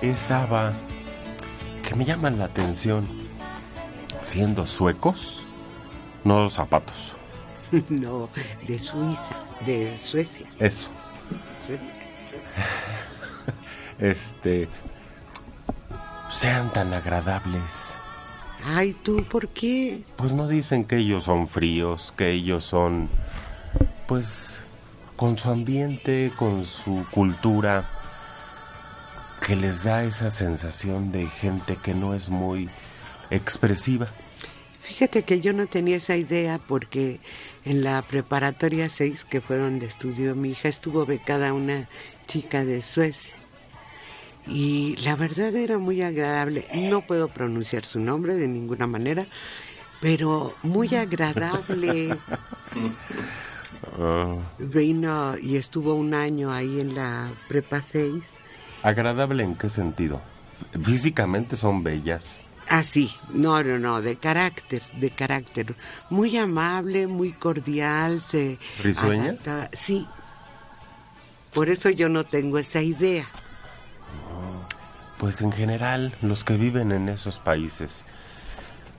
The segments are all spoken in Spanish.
es ABBA, que me llaman la atención, siendo suecos, no los zapatos. No, de Suiza, de Suecia. Eso. Suecia. Sean tan agradables. Ay, ¿tú por qué? Pues no dicen que ellos son fríos, que ellos son, pues, con su ambiente, con su cultura, que les da esa sensación de gente que no es muy expresiva. Fíjate que yo no tenía esa idea porque en la preparatoria 6, que fue donde estudió mi hija, estuvo becada una chica de Suecia. Y la verdad era muy agradable. No puedo pronunciar su nombre de ninguna manera, pero muy agradable. Vino y estuvo un año ahí en la prepa 6. ¿Agradable en qué sentido? Físicamente son bellas. Ah, sí, no, de carácter. Muy amable, muy cordial, se ¿Risueña? adaptaba. Sí, por eso yo no tengo esa idea. Pues en general, los que viven en esos países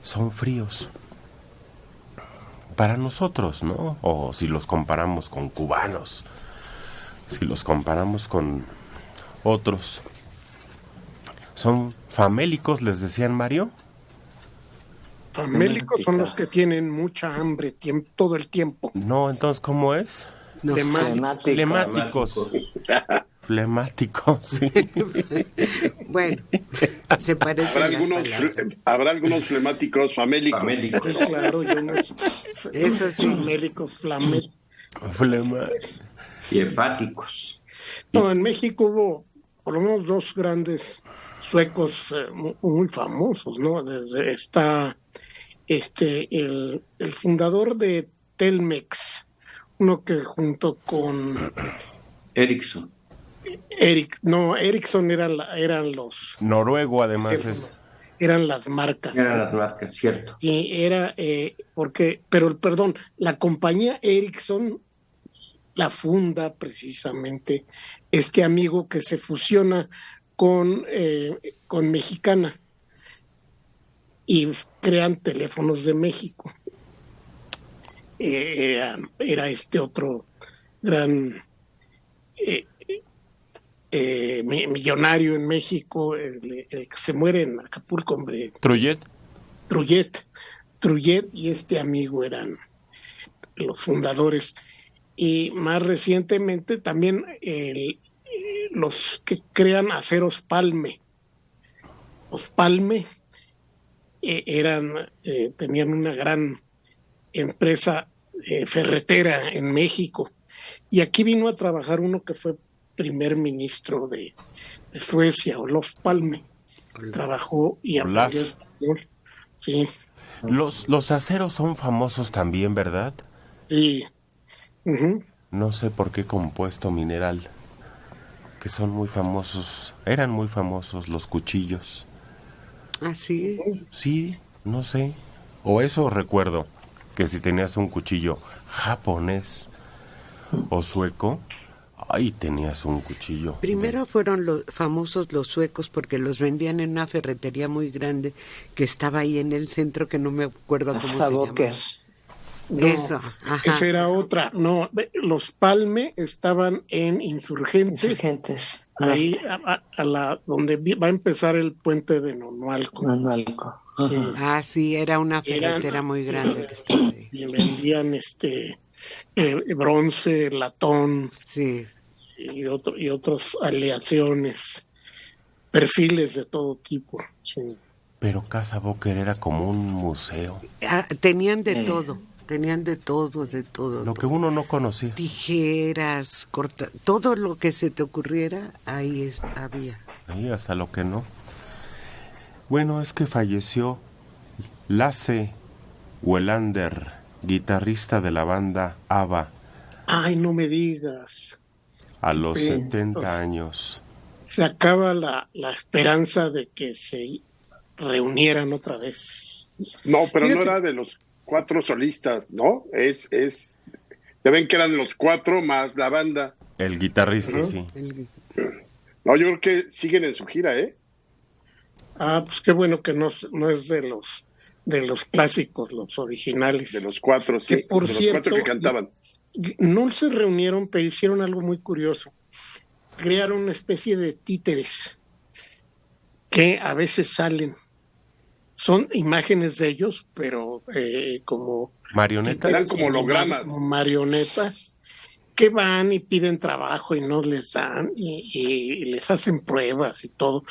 son fríos. Para nosotros, ¿no? O si los comparamos con cubanos, si los comparamos con otros. ¿Son famélicos, les decían, Mario? Famélicos son los que tienen mucha hambre todo el tiempo. No, entonces, ¿cómo es? Flemáticos. Flemáticos, sí. Bueno, se parecen. Habrá algunos flemáticos famélicos. Pues claro, yo no sé. Eso sí. Famélicos, y hepáticos. No, en México hubo por lo menos dos grandes suecos muy famosos, ¿no? Está el fundador de Telmex, uno que junto con Ericsson. Ericsson eran los... Noruego, además, eran las marcas. Eran las marcas, cierto. Sí, perdón, la compañía Ericsson la funda precisamente este amigo que se fusiona con Mexicana y crean Teléfonos de México. Era este otro gran millonario en México, el que se muere en Acapulco, hombre. Trullet y este amigo eran los fundadores. Y más recientemente también los que crean Aceros Palme. Los Palme tenían una gran empresa ferretera en México. Y aquí vino a trabajar uno que fue primer ministro de Suecia, Olof Palme. Trabajó y aprendió español. Sí. Los aceros son famosos también, ¿verdad? Sí. Uh-huh. No sé por qué compuesto mineral, que son muy famosos, eran muy famosos los cuchillos. ¿Ah, sí? Sí, no sé. O eso recuerdo, que si tenías un cuchillo japonés o sueco, ahí tenías un cuchillo. Primero fueron los famosos los suecos porque los vendían en una ferretería muy grande que estaba ahí en el centro, que no me acuerdo cómo se llama. No, eso, ajá. Esa era otra. No, los Palme estaban en Insurgentes. Ahí donde va a empezar el puente de Nonualco. Sí. Ah, sí, era una ferretera muy grande que estaba ahí. Y vendían bronce, latón, sí, y otras aleaciones, perfiles de todo tipo. Sí. Pero Casa Boker era como un museo. Tenían de todo. Tenían de todo. Lo que uno no conocía. Tijeras, todo lo que se te ocurriera, ahí había. Sí, hasta lo que no. Bueno, es que falleció Lasse Welander, guitarrista de la banda ABBA. Ay, no me digas. A los 70 años. Se acaba la esperanza de que se reunieran otra vez. No, pero no era de los 4 solistas, ¿no? Ya ven que eran los 4 más la banda. El guitarrista, sí. No, yo creo que siguen en su gira, ¿eh? Ah, pues qué bueno que no es de los clásicos, los originales. De los cuatro, Que sí. por De los cuatro cierto, que cantaban. no se reunieron, pero hicieron algo muy curioso. Crearon una especie de títeres que a veces salen. Son imágenes de ellos, pero como ¿Marionetas? Eran títeres como animados, hologramas. como marionetas, que van y piden trabajo y no les dan y les hacen pruebas y todo,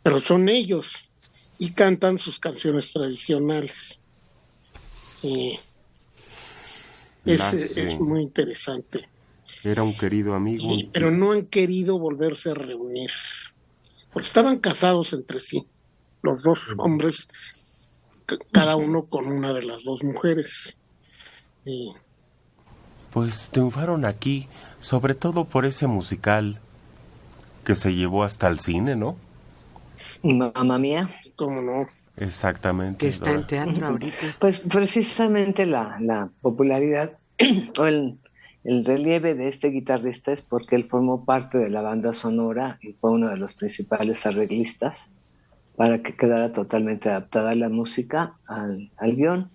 pero son ellos y cantan sus canciones tradicionales. Sí, es Sí. muy interesante. Era un querido amigo, Pero no han querido volverse a reunir, porque estaban casados entre sí, los dos hombres, cada uno con una de las dos mujeres. Y pues triunfaron aquí, sobre todo por ese musical que se llevó hasta el cine, ¿no? Mamma Mía. cómo no, Exactamente. Que está en Dora. teatro ahorita. Pues precisamente la popularidad o el relieve de este guitarrista es porque él formó parte de la banda sonora y fue uno de los principales arreglistas para que quedara totalmente adaptada la música al guión.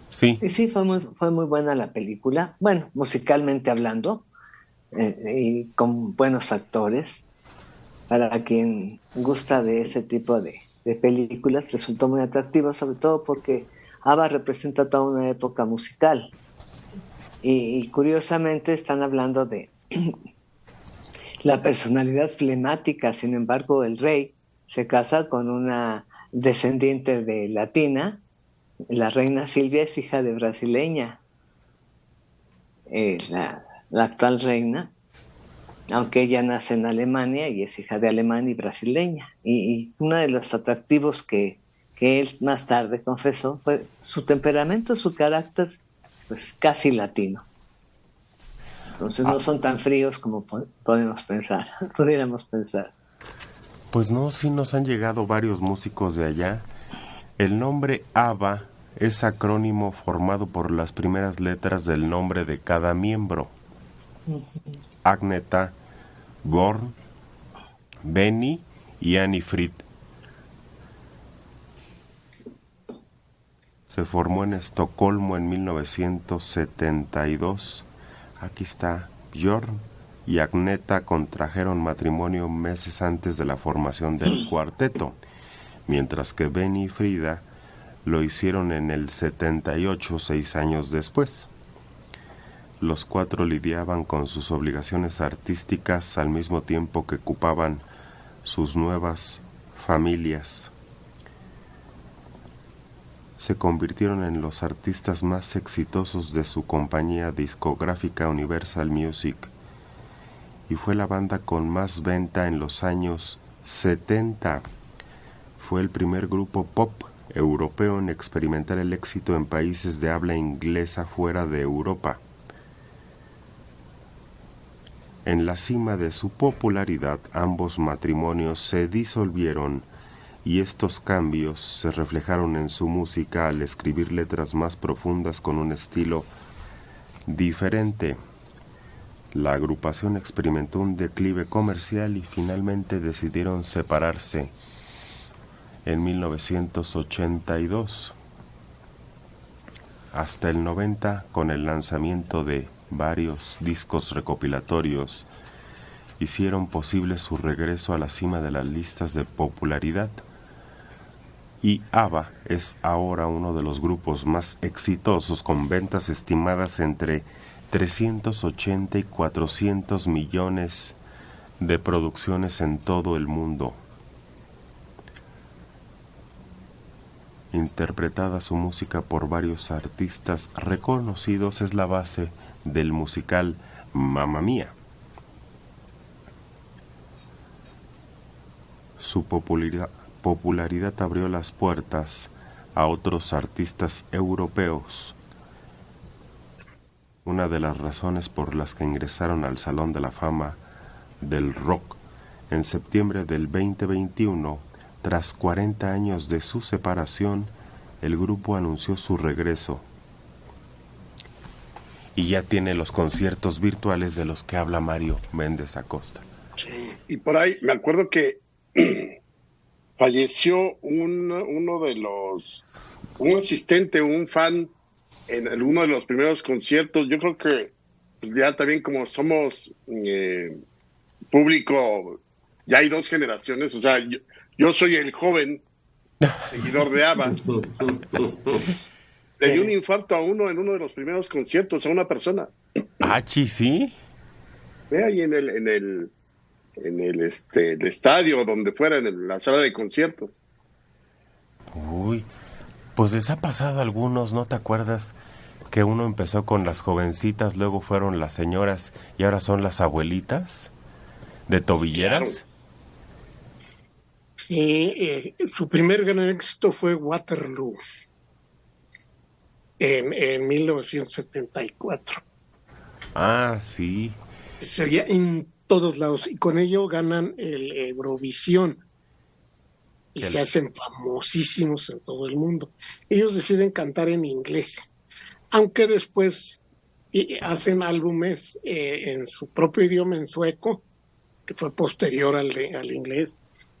Sí, Y sí, fue muy buena la película. Bueno, musicalmente hablando, y con buenos actores. Para quien gusta de ese tipo de películas, resultó muy atractivo, sobre todo porque ABBA representa toda una época musical. Y curiosamente están hablando de la personalidad flemática. Sin embargo, el rey se casa con una descendiente de latina. La reina Silvia es hija de brasileña. La actual reina, aunque ella nace en Alemania y es hija de alemán y brasileña. Y uno de los atractivos que él más tarde confesó fue su temperamento, su carácter, pues casi latino. Entonces no son tan fríos como podemos pensar, pudiéramos pensar. pues no, sí nos han llegado varios músicos de allá. El nombre ABBA es acrónimo formado por las primeras letras del nombre de cada miembro. Agneta, Björn, Benny y Annie Frid. Se formó en Estocolmo en 1972. Aquí está. Björn y Agneta contrajeron matrimonio meses antes de la formación del cuarteto, mientras que Benny y Frida lo hicieron en el 78, 6 años después. Los cuatro lidiaban con sus obligaciones artísticas al mismo tiempo que ocupaban sus nuevas familias. Se convirtieron en los artistas más exitosos de su compañía discográfica Universal Music y fue la banda con más venta en los años 70. Fue el primer grupo pop europeo en experimentar el éxito en países de habla inglesa fuera de Europa. En la cima de su popularidad, ambos matrimonios se disolvieron y estos cambios se reflejaron en su música al escribir letras más profundas con un estilo diferente. La agrupación experimentó un declive comercial y finalmente decidieron separarse en 1982. Hasta el 90, con el lanzamiento de varios discos recopilatorios, hicieron posible su regreso a la cima de las listas de popularidad. Y ABBA es ahora uno de los grupos más exitosos, con ventas estimadas entre 380 y 400 millones de producciones en todo el mundo. Interpretada su música por varios artistas reconocidos, es la base del musical Mamma Mía. Su popularidad abrió las puertas a otros artistas europeos. Una de las razones por las que ingresaron al Salón de la Fama del Rock en septiembre del 2021, tras 40 años de su separación, el grupo anunció su regreso. y ya tiene los conciertos virtuales de los que habla Mario Méndez Acosta. Sí. Y por ahí me acuerdo que falleció un asistente, un fan en uno de los primeros conciertos. Yo creo que ya también como somos público, ya hay 2 generaciones, o sea, yo soy el joven seguidor de ABBA. Le dio un infarto a uno en uno de los primeros conciertos, a una persona. Achi, ¿sí? Ve ahí en el estadio, donde fuera, en la sala de conciertos. Uy, pues les ha pasado a algunos, ¿no te acuerdas? Que uno empezó con las jovencitas, luego fueron las señoras y ahora son las abuelitas de tobilleras. Sí, su primer gran éxito fue Waterloo en 1974. Ah, sí. Se veía en todos lados y con ello ganan el Eurovisión y se hacen famosísimos en todo el mundo. Ellos deciden cantar en inglés, aunque después hacen álbumes en su propio idioma, en sueco, que fue posterior al inglés,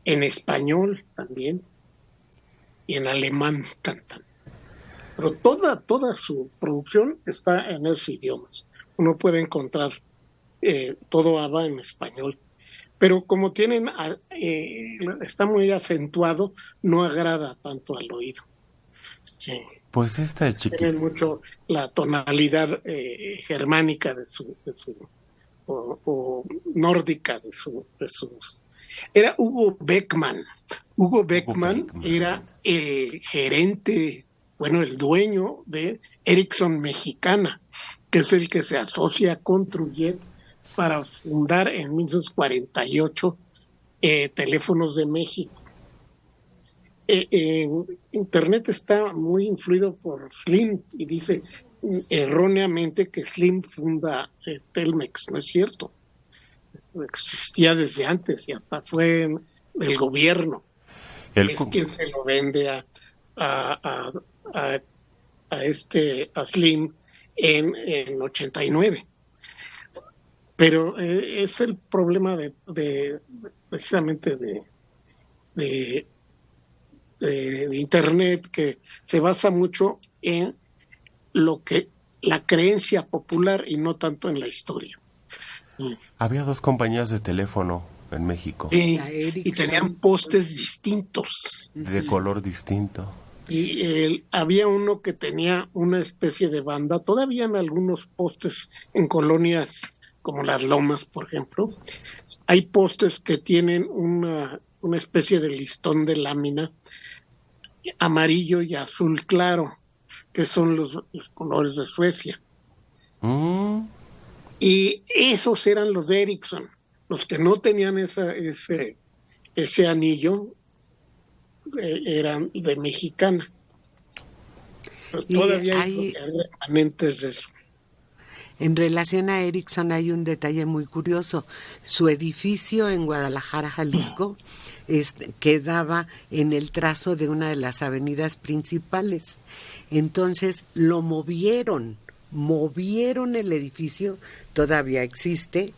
en español también, y en alemán cantan. Pero toda su producción está en esos idiomas. Uno puede encontrar todo ABBA en español. Pero como está muy acentuado, no agrada tanto al oído. Sí. Pues esta de chiquita. Tienen mucho la tonalidad germánica o nórdica de sus. Era Hugo Beckman. Hugo Beckman era el gerente, el dueño de Ericsson Mexicana, que es el que se asocia con Trujillo para fundar en 1948 Teléfonos de México. Internet está muy influido por Slim y dice erróneamente que Slim funda Telmex. No es cierto. Existía desde antes y hasta fue del gobierno. Es quien se lo vende a Slim en 89. Pero es el problema precisamente de Internet, que se basa mucho en la creencia popular y no tanto en la historia. Había 2 compañías de teléfono en México. Y tenían postes distintos. De color distinto. Y había uno que tenía una especie de banda, todavía en algunos postes en colonias como Las Lomas, por ejemplo, hay postes que tienen una especie de listón de lámina amarillo y azul claro, que son los colores de Suecia. Y esos eran los de Ericsson. Los que no tenían ese anillo eran de Mexicana. Pero todavía hay remanentes de eso. En relación a Ericsson hay un detalle muy curioso. Su edificio en Guadalajara, Jalisco, quedaba en el trazo de una de las avenidas principales. Entonces lo movieron el edificio, todavía existe,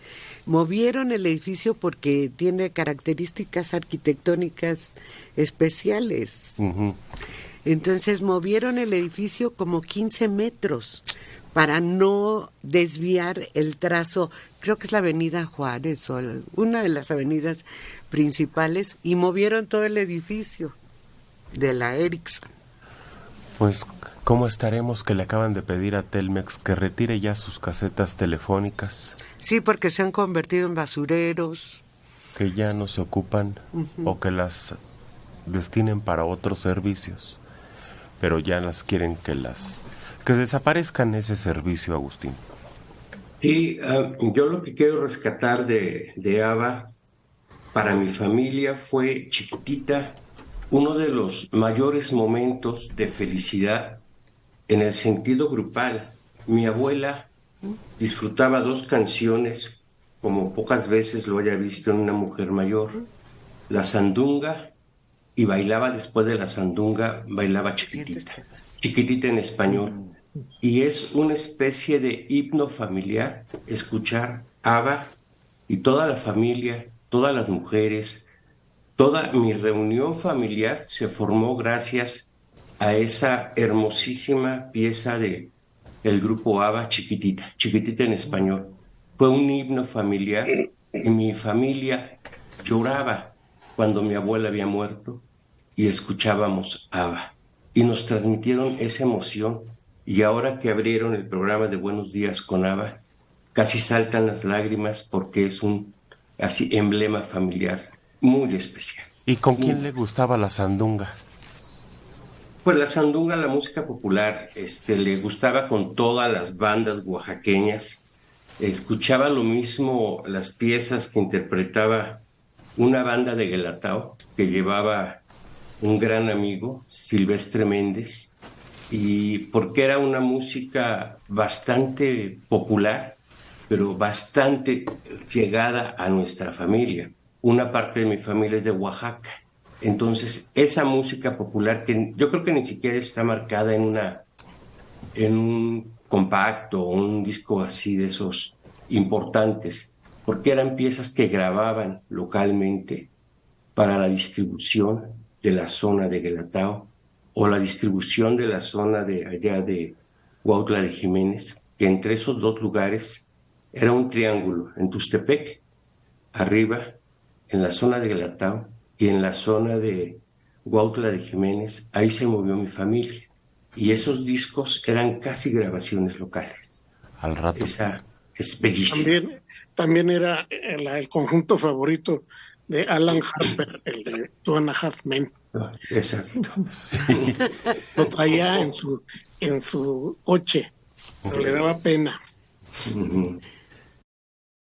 movieron el edificio porque tiene características arquitectónicas especiales. Uh-huh. Entonces movieron el edificio como 15 metros para no desviar el trazo, creo que es la avenida Juárez o una de las avenidas principales, y movieron todo el edificio de la Ericsson. Pues, ¿cómo estaremos que le acaban de pedir a Telmex que retire ya sus casetas telefónicas? Sí, porque se han convertido en basureros. Que ya no se ocupan, uh-huh, o que las destinen para otros servicios, pero ya las quieren que desaparezcan ese servicio, Agustín. Sí, yo lo que quiero rescatar de ABBA, para mi familia fue Chiquitita, uno de los mayores momentos de felicidad en el sentido grupal. Mi abuela disfrutaba 2 canciones como pocas veces lo haya visto en una mujer mayor, la sandunga, y bailaba después de la sandunga, bailaba Chiquitita. Chiquitita en español. y es una especie de himno familiar escuchar ABBA y toda la familia, todas las mujeres, toda mi reunión familiar se formó gracias a esa hermosísima pieza de el grupo ABBA, Chiquitita, Chiquitita en español. Fue un himno familiar y mi familia lloraba cuando mi abuela había muerto y escuchábamos ABBA. Y nos transmitieron esa emoción. Y ahora que abrieron el programa de Buenos Días con ABBA, casi saltan las lágrimas porque es un así emblema familiar muy especial. ¿Y con quién le gustaba la sandunga? Pues la sandunga, la música popular, le gustaba con todas las bandas oaxaqueñas. Escuchaba lo mismo las piezas que interpretaba una banda de Guelatao que llevaba un gran amigo, Silvestre Méndez, y porque era una música bastante popular, pero bastante llegada a nuestra familia. Una parte de mi familia es de Oaxaca. Entonces, esa música popular que yo creo que ni siquiera está marcada en un compacto o un disco así de esos importantes, porque eran piezas que grababan localmente para la distribución de la zona de Guelatao o la distribución de la zona de allá de Huautla de Jiménez, que entre esos dos lugares era un triángulo, en Tustepec, arriba, en la zona de Guelatao, y en la zona de Huautla de Jiménez, ahí se movió mi familia. Y esos discos eran casi grabaciones locales. Al rato. Esa es bellísima. También era el conjunto favorito de Alan Harper, el de Two and a Half Men. Exacto. Sí. Lo traía en su coche, pero le daba pena.